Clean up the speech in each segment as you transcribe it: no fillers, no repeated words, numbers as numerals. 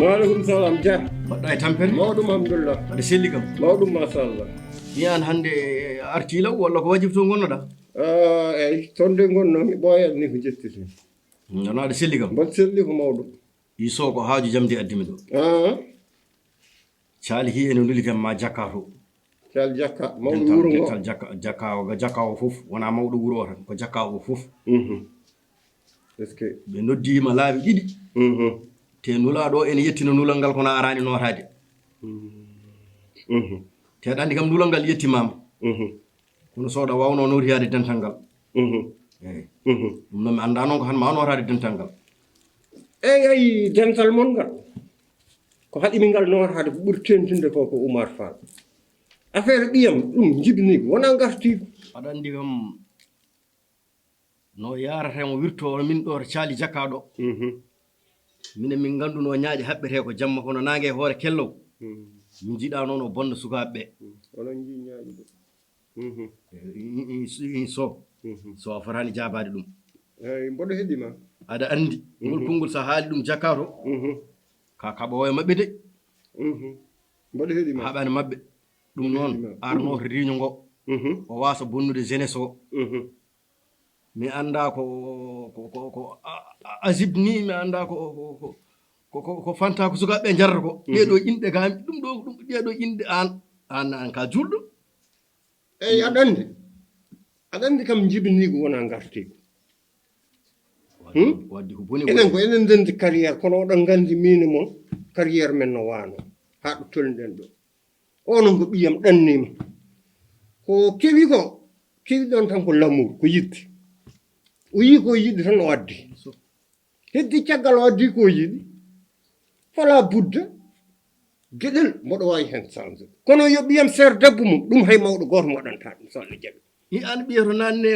Maaleykum salam Dia. Baɗɗa e tampere mawɗum alhamdulillah. aɗa selli kam mawɗum machallah. mi an hannde arti law walla ko wajib to gonnoɗa? Eyyi toon de gonno mi ɓooyat ni ko jettiti. Noon aɗa selli kam? mbaɗa selli ko mawɗum. Iso ko haaju jamdi addimi ɗo. Caali hi ene nduliten ma jakka to. Caali jakka mawɗo wuro ngo. Jakka o fof wona mawɗo wuro o tan ko jakka o fof. Est ce que ɓe noddima laabi ɗiɗi. Te nulaɗo ene yettina nulal ngal kono arani notade. Te aɗa andi kam nulal ngal yettimama. Kono sowɗa wawno notiyade dental ngal. Eyyi ɗum noon mi anda noon ko han ma notade dental ngal. Eyyi dental mon ngal ko haɗimi ngal notade ko ɓuuri tentinde ko Oumar Fall. Affaire ɓiyam ɗum jibini ko wona garti. Aɗa andi kam no yaratemo wirto min ɗo to caali jakkaɗo. Minen min ganduno ñaaƴe haɓɓete ko jamma kono nangue hoore kellow min jiiɗa noon o bonno sukaɓeɓe. onon jii ñaaƴe ɗe so a fotani jabade ɗum. eyyi mboɗo heeɗima. aɗa andi ngol konngol sa haali ɗum jakkato ka kaɓowo mabɓe de. mboɗo heeɗima haɓani mabɓe ɗum noon arno to réunion ngo o wasa bonnude jeunesse o. mi anda ko Azib ni mi anda ko fanta ko sukaɓe jarata ko ɗeɗo inɗe kam ɗum ɗo ɗeɗo inɗe an ka julɗo. eyyi aɗa andi kam jibini ko wona gartigo. waddi ko boni enen ko enen dendi carrière kono oɗon gandi mine moon carrière men no wano ha ɗo tolniɗen ɗo. onon ko ɓiyam ɗannima ko kewi ɗon tan ko l'amour ko yitte. o yi ko yiɗi tan o addi heddi caggal o addi ko yiɗi fala budda gueɗel mboɗo wawi hen changé kono yo ɓiyam seere debbo mum ɗum hay mawɗo goto moɗanta ɗum so Allah jaaɓi. i an ɓiya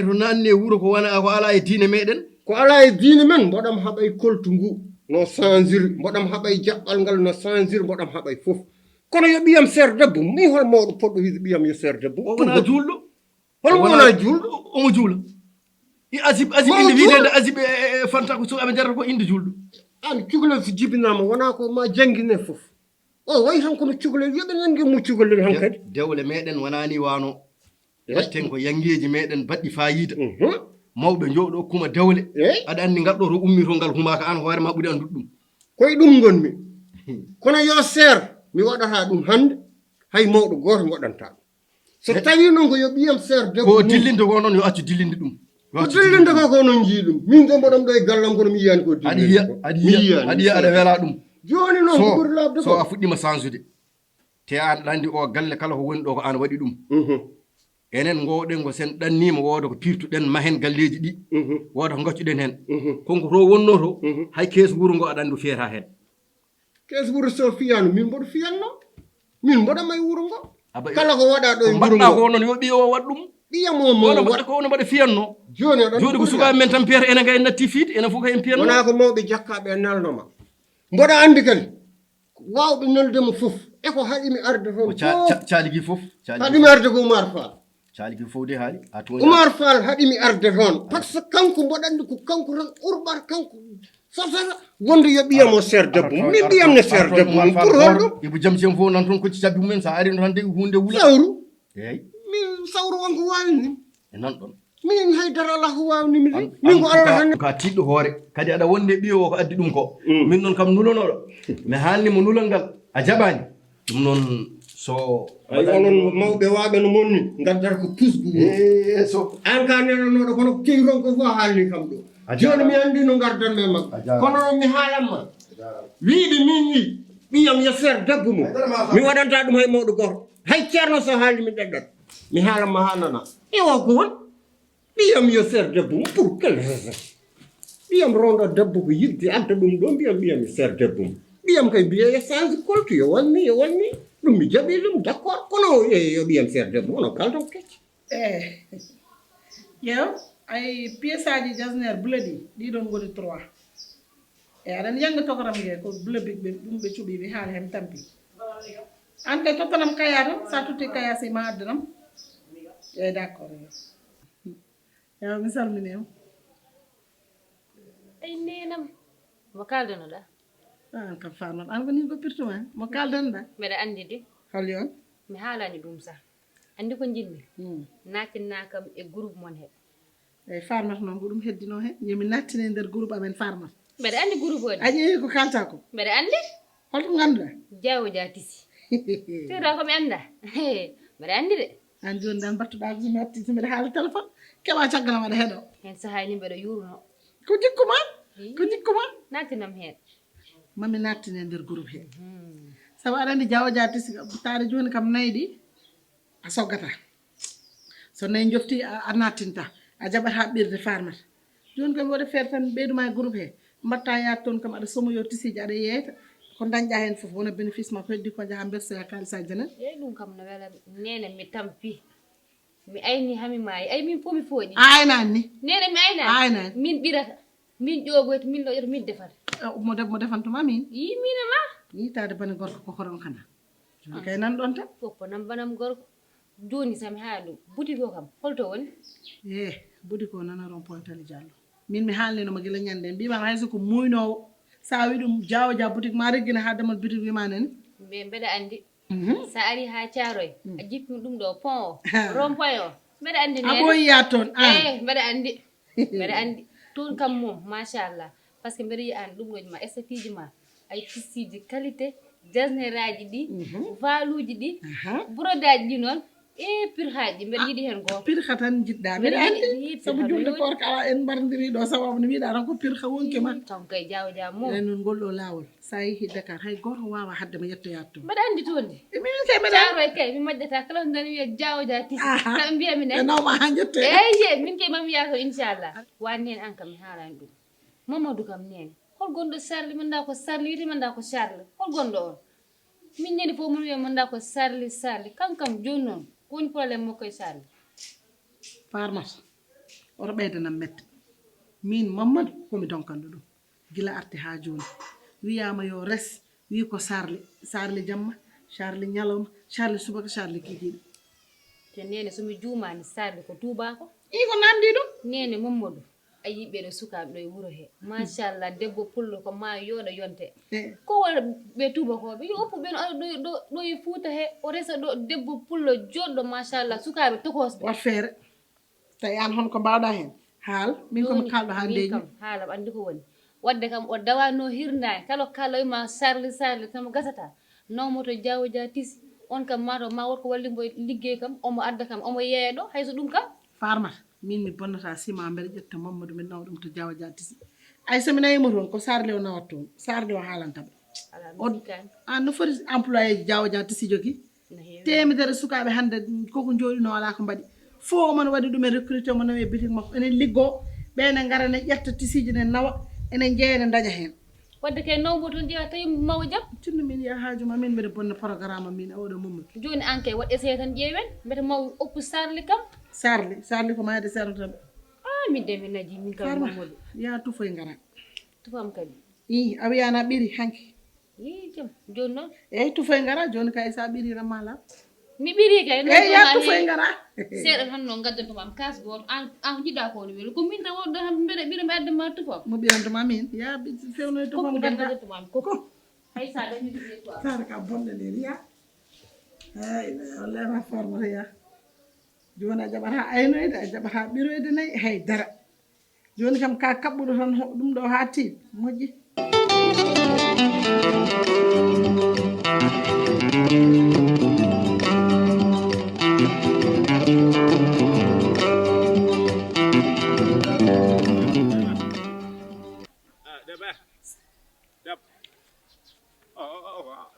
to nanne wuuro ko wona ko ala e diine meɗen. ko ala e diine men mboɗam haɓay koltu ngu no changir mboɗam haɓay jaɓɓal ngal no changir mboɗam haɓay foof kono yo ɓiyam seere debbo mi hol mawɗo poɗɗo wiide ɓiyam yo seere debbo. o wona julɗo. hol wona julɗo omo juula. Azib inde wiitede Azib e fanta ko sukaɓe jarata ko inde julɗo. an cukalel so jibinama wona ko ma jangguine foof o wayi tan kono cukalel yoɓe nangue mo cukalel hankkadi. dewle meɗen wonani wano watten ko yangueji meɗen baɗɗi fayida. mawɓe jooɗo kuma dewle. aɗa andi ngal ɗo to ummi to ngal humaka an hoore ma ɓuuri andude ɗum. koye ɗum gonmi kono yo seere mi waɗata ɗum hande hay mawɗo goto mi waɗanta ɗum so tawi noon ko yo ɓiyam seere debbo ko dillinde ko noon yo accu dillinde ɗum. ko dillinde ko onon jii ɗum min de mboɗon ɗo e gallam kono mi yiyani ko dillinde aɗa yiya aɗa wela ɗum joni noon ko ɓuuri labde ko so a fuɗɗima change te an andi o galle kala ko woni ɗo ko an waɗi ɗum. enen gowɗen ko sen ɗannima wooda ko pirtuɗen mahen galleji ɗi wooda ko gaccuɗen hen konko to wonno to hay kees wuuro ngo aɗa andi o fiyata hen. kees wuuro so fiyano min mboɗo fiyanno min mboɗo may wuuro ngo kala ko waɗa ɗo e wuuro mbaɗɗa ko noon yo ɓiyo o waɗ ɗum. ɓiyamomo waɗa ko wono mbaɗa fiyanno joni ko sukaɓe men tan piyata enen kay en natti fiide enen fof kay en piyanno. wona ko mawɓe jakkaɓe e nalnoma mboɗa andi kadi wawɓe naldemo foof eko haɗimi arde toon caaligi foof haɗimi arde ko Oumar Fall. caaligi fof de haali Oumar Fall haɗimi arde toon par ce que kanko mboɗo andi ko kanko tan urɓata kanko sasata wonde yo ɓiyam o seere debbo mum min ɓiyam ne seere debbo mum pour holɗum ibo jaam sem fof nan toon kocci cabbi mumen sa ari no tan de hunde wula sawru eyyi min sawru wonko wawi ni e nan ɗon min haydara ala ko wawnimi de min ko Allah tan ka tiɗɗo hoore kadi aɗa wonde ɓiyo o ko addi ɗum ko min noon kam nulanoɗo mi haalnimo nulal ngal a jaɓani ɗum noon so ay onon mawɓe waaɓe no monni gaddata ko pusgu so an ka nenanoɗo kono ko kewi ron ko fof haalni kam ɗo joni mi andi no gardanɓe makko kono noon mi haalanma wiide min wi ɓiyam yo feer debbo mum mi waɗanta ɗum hay mawɗo goto hay ceerno so haalde mi ɗeɗɗat mi haalanma ha nana iwo ko won ɓiyam yo feer debbo mum pour quelle raison ɓiyam ronɗo debbo ko yidde adda ɗum ɗo ɓiyam yo feer debbo mum ɓiyam kay mbiya yo change coltu yo walni ɗum mi jaɓi ɗum d' accord kono yo ɓiyam feer debbo wono kalton kecce ƴeew ay pièce aji jasner bleu ɗi ɗon goni 3 aɗani jangga tokoram ngue ko bleu ɓe ɗum ɓe cuuɓi ɓe haala hen tampi ante tokkanam kaya tan sa tutti kaya si ma addanam eyyi d' accord yo mi salminima ay nenam mo kaldanoɗa an kam farmat an ko ni goppirtuma mo kaldanoɗa mbeɗa andi de hol yon mi haalani ɗum sa andi ko jinmi nattinna kam e groupe mon he eyyi farmat noon ko ɗum heddino he yomi nattine nder groupe amen farmat mbeɗa andi groupe o de a ƴeewi ko kalta ko mbeɗa andi holko ganduɗa jawo ja tisi seeɗa komi anda mbeɗa andi de an joni dan battuɗa ko somi watti so mbiɗa haala téléphone keɓa caggalam aɗa heeɗo hen sahani mbeɗa yurno ko jikkuma ko jikkuma nattinam hen mami nattine nder groupe he saabu aɗa andi jawo ja tisi taade joni kam nayyi ɗi a soggata so nayyi jofti a nattinta a jaɓata ɓirde farmata joni kam waɗa feere tan ɓeyduma e groupe he mbatta yaade toon kam aɗa somoyo tisiji aɗa yeyta ko dañƴa hen foof wona bénéfice ma ko heddi ko jaaha bersoya kalisaji janen eyyi ɗum kam no wela nene mi tampi mi ayni hami maayi ay min fof mi fooɗi aynani ni nene mi aynani min ɓirata min ƴogoyta min ɗoƴata min defata mo defantuma min yi minema yitade bane gorko koko ɗon kana joni kay nan ɗon tan foppo nam banam gorko joni sami haala ɗum boutique o kam holto woni boutique ko nana rond point tali diallo min mi haalnino mo guila ñande mbimama hayso ko muynowo sa wi ɗum jawo ja boutique ma reggina ha damal boutique wima nani mbeɗa andi sa ari ha Thiaroye a jippimi ɗum ɗo pont o rond point o mbeɗa andi a ɓoyi yaad toon mbeɗa andi mbeɗa andi toon kam mom machallah par ce que mbeɗa yiya an ɗum ɗoji ma esthétique ji ma ay tissiji qualité jasner aji ɗi valuji ɗi brodaji ɗi noon pir haji mbeɗa yiiɗi hen goo pirha tan jiɗɗa mbeɗa andi saabu julde korka ala en mbarndiri ɗo sababu no mbiɗa tan ko pirha wonke ma kam kay jawo jam mom enen noon ngolɗo lawol sa yeehi Dakar hay goto wawa haddema yettoyade toon mbeɗa andi toon de min kay mbeɗa Thiaroye kay mi majƴata kala ko dani wiya jawo ja tisi kam mbiyami ne nawma ha jettoy eyyi min kay mami yaha to inchallah wani hen an kam mi haalani ɗum Mamadou kam nene hol gonɗo Charles min da ko Charles wiyete min da ko Charles hol gonɗo on min ñande fof mon wiya min da ko Charles kankam joni noon ko woni probléme makko e Charles farmata oto ɓeydanam mette min Mamadou komi donkanɗo ɗum gila arti ha joni wiyama yo res wi ko Charles jamma Charles ñalawma Charles subaka Charles kikiɗe te nene somi juumani Charles ko tubako ko namdi ɗum nene Mamadou a yiɓe ɗo sukaɓe ɗo e wuuro he machallah debbo pullo ko ma yooɗa yonte ko wona ɓe tubakoɓe yo oppu ɓen aɗa ɗo e Fouta he o resa ɗo debbo pullo joɗɗo machallah sukaɓe tokosɓe wat feere tawi an hono ko mbawɗa hen haal min komi kalɗo ha ndeji kam haalam andi ko woni wadde kam o dawano hirdani kala ko kala wima Charles kam gasata nawmoto jawo ja tisi on kam mataw ma wotko wallimbo liggey kam omo adda kam omo yeeya ɗo hayso ɗum kam farmata min mi bonnata sima mbeɗa ƴetta Mamadou mi nawa ɗum to jawo ja tisi ay somi nawima toon ko Charles o nawat toon Charles o haalantaɓe an no foti employé ji jawo ja tisi jogui temedere sukaɓe hande koko jooɗino ala ko mbaɗi fo omon waɗi ɗum e recruté mo nawi e boutique makko enen liggo ɓene gara ne ƴetta tisiji ne nawa enen jeeya ne daña hen wadde kay nawmo toon jeeya tawi mawo jaam tinno min yiya haajuma min mbeɗa bonna programme am min oɗo Mamadou joni an kay waɗ essayé tan ƴeewen mbete maw oppu Charles kam Charles ko mayde sertaɓe min de min naji min kam Mamadou ya tufoy ngara tufam kadi a wiyana ɓiiri hanki jam joni noon eyyi tufoy ngara joni kay sa ɓiiri mala mi ɓiiri kay eyyi ya tufoy ngara seeɗa tan noon gaddantumam kas goto an jiɗɗa ko no weeli ko min tan woɗɗo mbeɗa ɓiirama addema tufam mo ɓirantuma min ya fewnoye tufam gaddantumam koko hay sa dañi sara ka bonɗe nder ya hay wallama formata ya joni a jaɓata aynoyde a jaɓata ɓiroyde nayyi haydara joni kam ka kaɓɓuɗo tan ɗum ɗo ha tiiɗ moƴƴi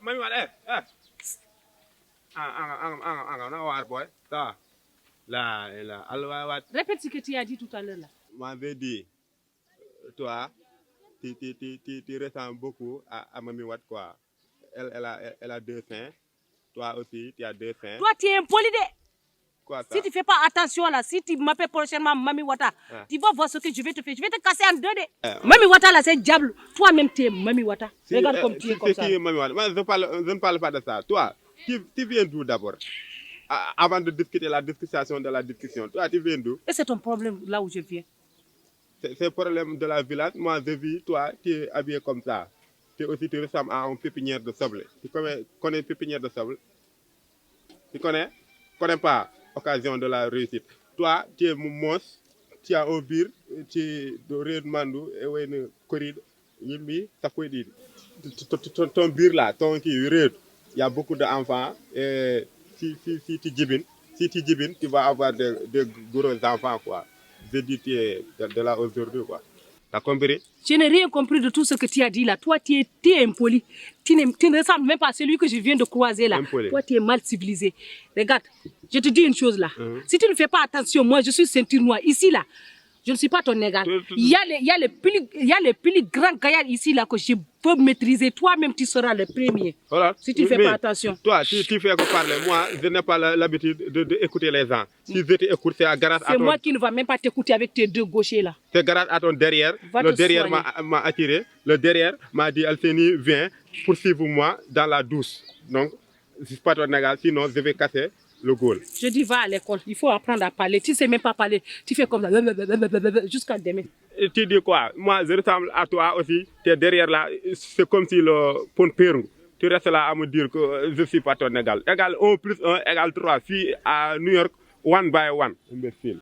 Mami wat na war boy. Ça. Là, alors wat. Répète ce que tu as dit tout à l'heure là. M'avait dit, toi, tu ressembles beaucoup à Mami Watt, quoi. Elle a 2 seins. Toi aussi, tu as 2 seins. Toi, tu es impoli. Quoi ça? Si tu fais pas attention là, si tu m'appelles prochainement Mami Wata, tu vas voir ce que je vais te faire. Je vais te casser en 2. Mami Wata là, c'est diable. Toi-même, tu es Mami Wata. Regarde comme tu es comme ça. C'est qui Mami Watt? Moi, je ne parle pas de ça. Toi, tu viens d'où d'abord? Avant de discuter la discussion de la discussion, toi, tu viens d'où? Et c'est ton problème là où je viens. C'est le problème de la village. Moi, je vis, toi, tu es habillé comme ça. Tu ressembles à une pépinière de sable. Tu connais une pépinière de sable? Tu connais? Connais pas? Occasion de la réussite. Toi, tu es monstre, tu as un bir, tu es de Redmandou, et une corride, ça peut dire. Ton bir là, ton qui il y a beaucoup d'enfants, et si tu jibines, tu vas avoir de gros enfants, quoi. Je dis, tu es de là aujourd'hui, quoi. T'as compris? Je n'ai rien compris de tout ce que tu as dit là. Toi, tu es impoli. Tu ne ressembles même pas à celui que je viens de croiser là. Impoli. Toi, tu es mal civilisé. Regarde, je te dis une chose là. Si tu ne fais pas attention, moi, je suis ceinture noire. Ici là, je ne suis pas ton égal. Il y a les plus grands gaillards ici là que je peux maîtriser. Toi-même, tu seras le premier. Voilà. Si tu ne fais pas attention. Toi, tu fais que parler. Moi, je n'ai pas l'habitude d'écouter les gens. Si je t'écoute, c'est grâce à C'est ton... moi qui ne va même pas t'écouter avec tes 2 gauchers là. C'est grâce à ton derrière. Va Le te derrière soigner. m'a attiré. Le derrière m'a dit, Alcénie, viens, poursuivre-moi dans la douce. Donc, je ne suis pas ton égal, sinon je vais casser le goal. Je dis, va à l'école. Il faut apprendre à parler. Tu ne sais même pas parler. Tu fais comme ça. Jusqu'à demain. Et tu dis quoi? Moi, je ressemble à toi aussi. Tu es derrière là. C'est comme si le pont Pérou. Tu restes là à me dire que je ne suis pas ton égal. Égal 1 plus 1 égale 3. Fille à New York, 1 by 1. Imbécile.